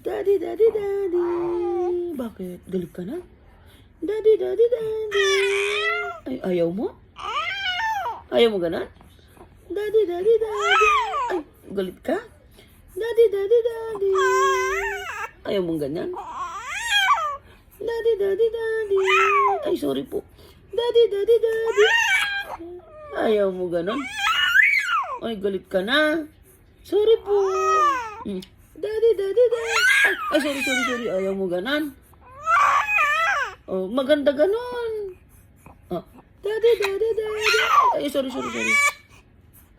Daddy, daddy, daddy. Bakit? Galit ka na? Daddy, daddy, daddy. Ay, ayaw mo? Ayaw mo ganon? Daddy, daddy, daddy. Ay, galit ka? Daddy, daddy, daddy. Ayaw mong ganyan? Daddy, daddy, daddy. Ay, sorry po. Daddy, daddy, daddy. Ayaw mo ganon? Ay, galit ka na. Sorry po. Daddy, daddy, daddy. Ay, sorry. Ayaw mo ganon? Oh, maganda ganon. Oh, daddy, daddy, daddy. Ay, sorry.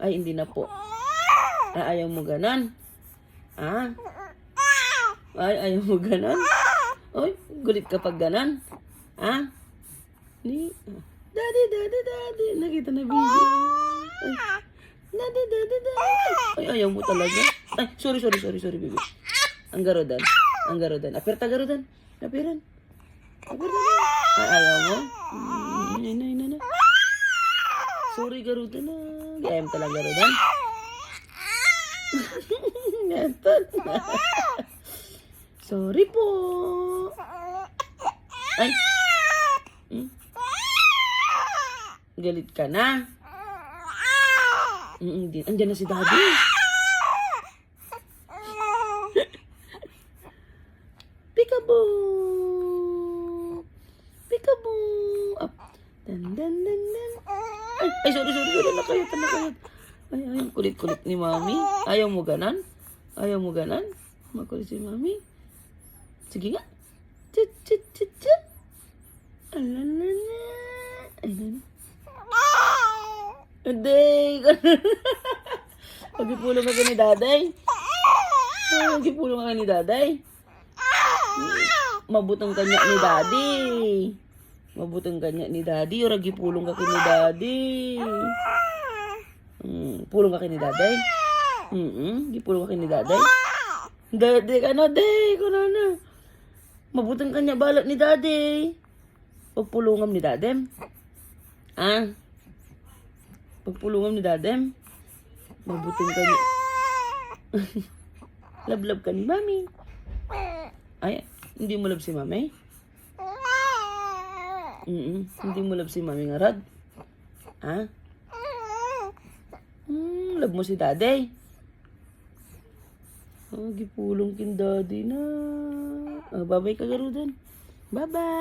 Ay, hindi na po. Ayaw mo ganon? Ah? Ay, ayaw mo ganon? Ay, gulit ka pag ganon? Ah? Daddy, daddy, daddy. Nakita na video. Ay, daddy, daddy, daddy. Ay, ayaw mo talaga. Ay, sorry, baby. Ang garodan. Aperta garodan. Apiran. Ay, ayaw mo? Na. Sorry, garodan na. Ayaw talaga garodan. Neton. Sorry po. Ay. Galit ka na. Andiyan na si Daddy. Peekaboo. Up. Dan. Ay, sorry. Nakayot. Ay, kulit ni Mami. Ayaw mo ganan? Makulit si Mami. Sige nga. Chit. Alalala. Ay, Aday. Magipulong ka ni Daday. Mabutong kanya ni Daddy. O ragipulong ka ni Daddy. Pulong ka ni Daday? Gipulong ka ni Daday? Daddy ka na, day. Kunana. Mabutong kanya balat ni Daddy. Pagpulungam ni Dadem? Pagpulungam ni Dadem? Mabutong kanya. Love ka ni Mami. Ay, hindi mo love si Mami? Hindi mo love si Mami nga, Rod? Love mo si Daddy? Gipulong kin Daddy na. Bye-bye ka, garudan. Bye-bye.